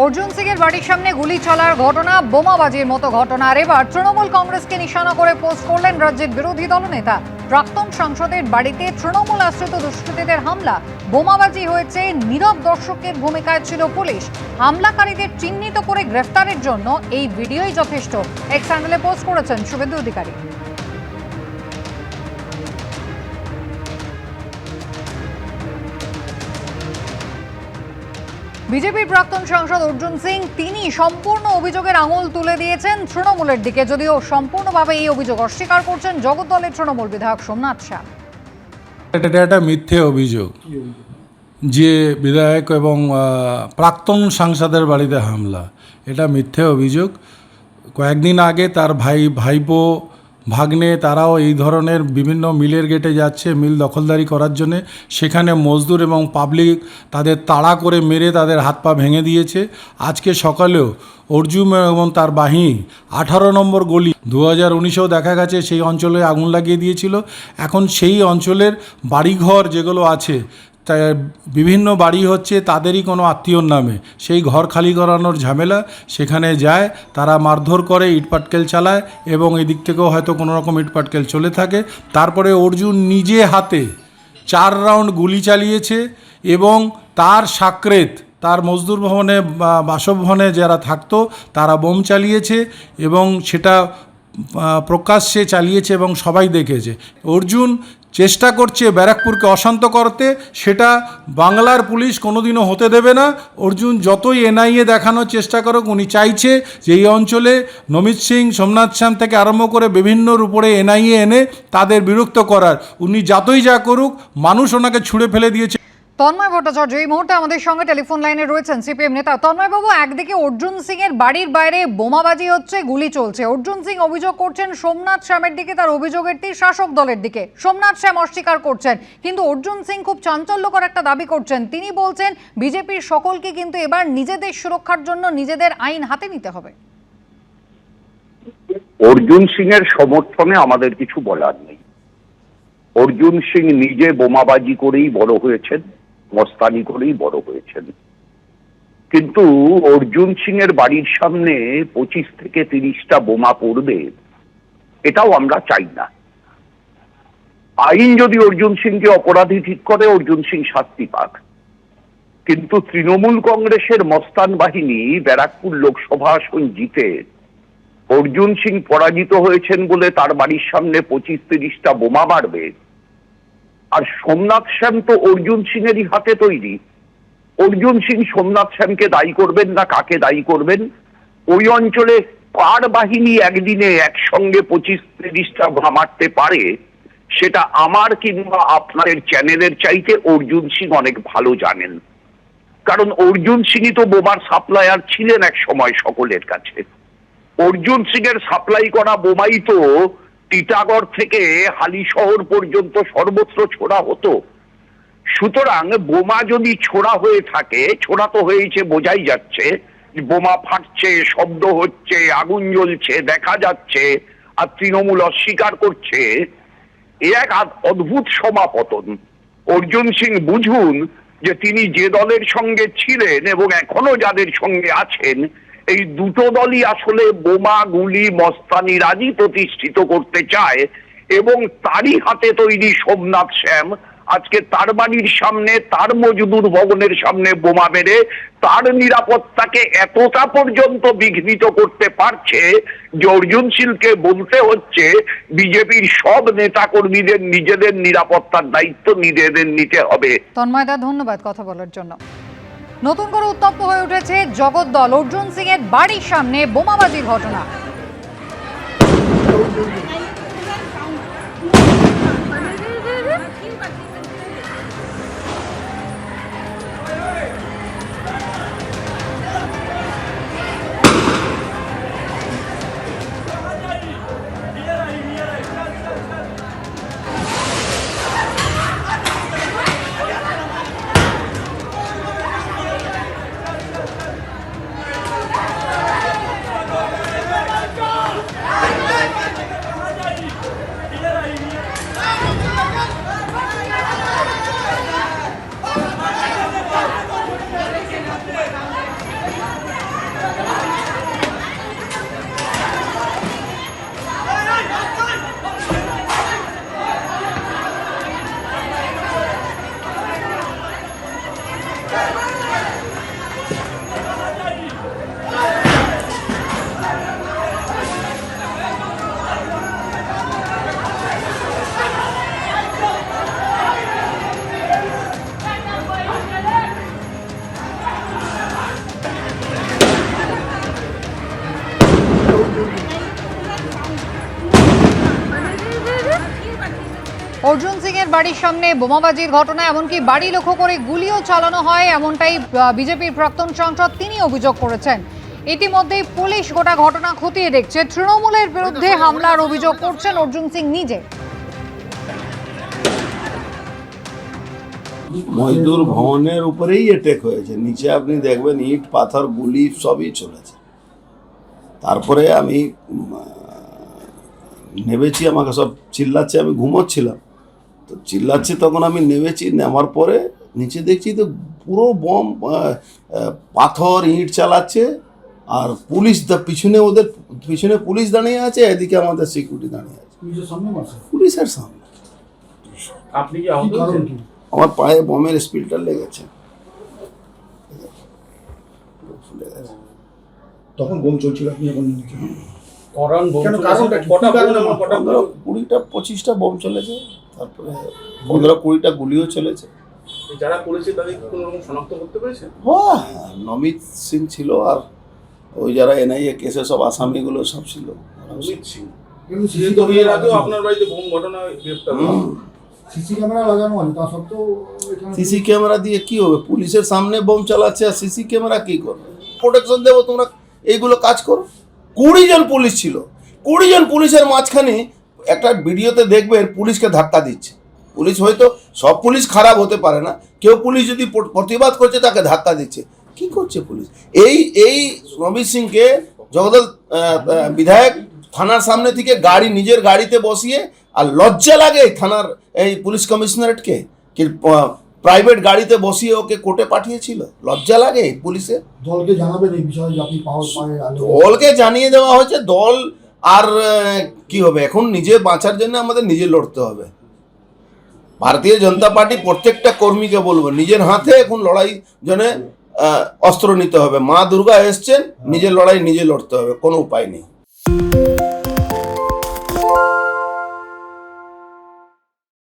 অর্জুন সিং এর বাড়ির সামনে গুলি চলার ঘটনা বোমাবাজির মতো ঘটনা। আর এবার তৃণমূল কংগ্রেসকে নিশানা করে পোস্ট করলেন রাজ্যের বিরোধী দলনেতা। প্রাক্তন সাংসদের বাড়িতে তৃণমূল আশ্রিত দুষ্কৃতীদের হামলা, বোমাবাজি হয়েছে, নীরব দর্শকের ভূমিকায় ছিল পুলিশ। হামলাকারীদের চিহ্নিত করে গ্রেফতারের জন্য এই ভিডিওই যথেষ্ট, এক্স হ্যান্ডেলে পোস্ট করেছেন শুভেন্দু অধিকারী। বিজেপির প্রাক্তন সাংসদ অর্জুন সিং তিনি সম্পূর্ণ অভিযোগের আঙুল তুলে দিয়েছেন তৃণমূলের দিকে, যদিও সম্পূর্ণভাবে এই অভিযোগ অস্বীকার করছেন জগদ্দলের তৃণমূল বিধায়ক সোমনাথ শাহ। এটা একটা মিথ্যে অভিযোগ যে বিধায়ক এবং প্রাক্তন সাংসদের বাড়িতে হামলা, এটা মিথ্যে অভিযোগ। কয়েকদিন আগে তার ভাইপো ভাগ্নে তারাও এই ধরনের বিভিন্ন মিলের গেটে যাচ্ছে মিল দখলদারি করার জন্যে, সেখানে মজদুর এবং পাবলিক তাদের তাড়া করে মেরে তাদের হাত পা ভেঙে দিয়েছে। আজকে সকালেও অর্জুন এবং তার বাহিনী 18 নম্বর গলি 2019-এও দেখা গেছে সেই অঞ্চলে আগুন লাগিয়ে দিয়েছিল। এখন সেই অঞ্চলের বাড়িঘর যেগুলো আছে, তাই বিভিন্ন বাড়ি হচ্ছে তাদেরই কোনো আত্মীয়র নামে, সেই ঘর খালি করানোর ঝামেলা, সেখানে যায় তারা মারধর করে, ইটপাটকেল চালায় এবং এই দিক থেকেও হয়তো কোনো রকম ইটপাটকেল চলে থাকে। তারপরে অর্জুন নিজে হাতে 4 রাউন্ড গুলি চালিয়েছে এবং তার সাকরেত তার মজদুর ভবনে বাসভবনে যারা থাকতো তারা বোম চালিয়েছে এবং সেটা প্রকাশ্যে চালিয়েছে এবং সবাই দেখেছে। অর্জুন চেষ্টা করছে ব্যারাকপুরকে অশান্ত করতে, সেটা বাংলার পুলিশ কোনোদিনও হতে দেবে না। অর্জুন যতই এনআইএ দেখানোর চেষ্টা করুক, উনি চাইছে যে এই অঞ্চলে নমিত সিং, সোমনাথ শ্যাম থেকে আরম্ভ করে বিভিন্নর উপরে এনআইএ এনে তাদের বিরক্ত করার। উনি যতই যা করুক, মানুষ ওনাকে ছুঁড়ে ফেলে দিয়েছে। তন্ময় ভট্টাচার্য এই মুহূর্তে আমাদের সঙ্গে টেলিফোন লাইনে রয়েছেন, সিপিএম নেতা। তন্ময় বাবু, একদিকে অর্জুন সিং এর বাড়ির বাইরে বোমাবাজি হচ্ছে, গুলি চলছে, অর্জুন সিং অভিযোগ করছেন সোমনাথ শ্যামের দিকে, তার অভিযোগের তীর শাসক দলের দিকে। সোমনাথ শ্যাম অস্বীকার করছেন, কিন্তু অর্জুন সিং খুব চাঞ্চল্যকর একটা দাবি করছেন। তিনি বলছেন বিজেপির সকলকে কিন্তু এবার নিজেদের সুরক্ষার জন্য নিজেদের আইন হাতে নিতে হবে। অর্জুন সিং এর সমর্থনে আমাদের কিছু বলার নেই। অর্জুন সিং নিজে বোমাবাজি করেই বড় হয়েছেন, মস্তানি করেই বড় হয়েছেন, কিন্তু অর্জুন সিং এর বাড়ির সামনে 25 থেকে 30টা বোমা পড়বে এটাও আমরা চাই না। আইন যদি অর্জুন সিংকে অপরাধী ঠিক করে, অর্জুন সিং শাস্তি পাক, কিন্তু তৃণমূল কংগ্রেসের মস্তান বাহিনী ব্যারাকপুর লোকসভা আসন জিতে অর্জুন সিং পরাজিত হয়েছেন বলে তার বাড়ির সামনে 25-30টা বোমা মারবে। আর সোমনাথ শ্যাম তো অর্জুন সিং এরই হাতে তৈরি। অর্জুন সিং সোমনাথ শ্যামকে দায়ী করবেন না, কাকে দায়ী করবেন? ওই অঞ্চলে কার বাহিনী একদিনে একসঙ্গে 25-30টা বোমা মারতে পারে, সেটা আমার কিংবা আপনাদের চ্যানেলের চাইতে অর্জুন সিং অনেক ভালো জানেন। কারণ অর্জুন সিংই তো বোমার সাপ্লায়ার ছিলেন এক সময় সকলের কাছে। অর্জুন সিং এর সাপ্লাই করা বোমাই তো টিটাগড় থেকে হালি শহর পর্যন্ত সর্বত্র ছোড়া হতো। সুতরাং বোমা যদি ছোড়া হয়ে থাকে, ছোড়া তো হয়েছে বোঝাই যাচ্ছে, বোমা ফাটছে, শব্দ হচ্ছে, আগুন জ্বলছে দেখা যাচ্ছে, আর তৃণমূল অস্বীকার করছে। এ এক অদ্ভুত সমাপতন। অর্জুন সিং বুঝুন যে তিনি যে দলের সঙ্গে ছিলেন এবং এখনো যাদের সঙ্গে আছেন, এই দুটো দলই আসলে বোমা, গুলি, মস্তানি রাজি প্রতিষ্ঠিত করতে চায় এবং তারই হাতে তৈরি সোমনাথ শ্যাম আজকে তার বাড়ির সামনে, তার মজদুর ভবনের সামনে বোমা মেরে তার নিরাপত্তাকে এতটা পর্যন্ত বিঘ্নিত করতে পারছে যে অর্জুন সিংকে বলতে হচ্ছে বিজেপির সব নেতা কর্মীদের নিজেদের নিরাপত্তার দায়িত্ব নিজেদের নিতে হবে। তন্ময়দা, ধন্যবাদ কথা বলার জন্য। নতুন করে উত্তপ্ত হয়ে উঠেছে জগদ্দল। অর্জুন সিং এর বাড়ির সামনে বোমাবাজির ঘটনা। অর্জুন সিং এর বাড়ির সামনে বোমাবাজির ঘটনা, এমনকি বাড়ি লক্ষ্য করে গুলিও চালানো হয়, এমনটাই বিজেপির প্রাক্তন সাংসদ তিনি অভিযোগ করেছেন। ইতিমধ্যেই পুলিশ গোটা ঘটনা খতিয়ে দেখছে। তৃণমূলের বিরুদ্ধে হামলার অভিযোগ করছেন অর্জুন সিং নিজে। মজদুর ভবনের উপরেই অ্যাটাক হয়েছে, নিচে আপনি দেখবেন ইট পাথর গুলি সবই চলেছে। তারপরে আমি নেমেছি, আমাকে সব চিল্লাচ্ছে, আমি ঘুমোচ্ছিলাম তো চিল্লাচ্ছে, তখন আমি নেমেছি, নামার পরে নিচে দেখছি তো পুরো বম পাথর ইট চালাচ্ছে, আর পুলিশ পিছনে, ওদের পিছনে পুলিশ দাঁড়িয়ে আছে, এদিকে আমাদের সিকিউরিটি দাঁড়িয়ে আছে পুলিশের সামনে। আপনি কি আহত হয়েছেন? আমার পায়ে বমের স্পিলটা লেগেছে। তখন বোম চলছিল, আপনি যখন করণ বোম কেন, চলেছে? কারণটা কি? কটা কি কারণে বোম, কটা বোম? 15-20টা বোম চলেছে, তারপরে 15-20টা গুলিও চলেছে। যারা করেছে তাদের কি কোনো রকম শনাক্ত করতে পেরেছেন? হ্যাঁ, নমিত সিং ছিল, আর ওই যারা এনআইএ কেসে সব আসামিগুলো সব ছিল। অমিত সিং কিন্তু সে তো এর আগেও আপনার বাড়িতে বোম ঘটনায় গ্রেপ্তার হয়েছে। সিসি ক্যামেরা লাগানো আছে, তা সত্ত্বেও সিসি ক্যামেরা দিয়ে কি হবে? পুলিশের সামনে বোম চালাচ্ছে, আর সিসি ক্যামেরা কি করবে? প্রোটেকশন দেবো, তোমরা এইগুলো কাজ করো। 20 জন পুলিশ ছিল, 20 জন পুলিশের মাঝখানে একটা ভিডিওতে দেখবেন পুলিশকে ধাক্কা দিচ্ছে। পুলিশ হয়তো সব পুলিশ খারাপ হতে পারে না, কেউ পুলিশ যদি প্রতিবাদ করছে তাকে ধাক্কা দিচ্ছে। কি করছে পুলিশ? এই রবীর সিংকে জগদল বিধায়ক থানার সামনে থেকে গাড়ি, নিজের গাড়িতে বসিয়ে, আর লজ্জা লাগে থানার এই পুলিশ কমিশনারেটকে কি প্রাইভেট গাড়িতে বসিয়ে ওকে কোর্টে পাঠিয়েছিল? লজ্জা লাগে পুলিশের? দলকে জানাবেন এই বিষয়ে যে আপনি পাওয়ার পায়ে দলকে জানিয়ে দেওয়া হয়েছে, দল আর কি হবে? এখন নিজে বাঁচার জন্য আমাদের নিজে লড়তে হবে। ভারতীয় জনতা পার্টি প্রত্যেকটা কর্মীকে বলবো, নিজের হাতে এখন লড়াই জন্য অস্ত্র নিতে হবে। মা দুর্গা এসছেন, নিজের লড়াই নিজে লড়তে হবে, কোনো উপায় নেই।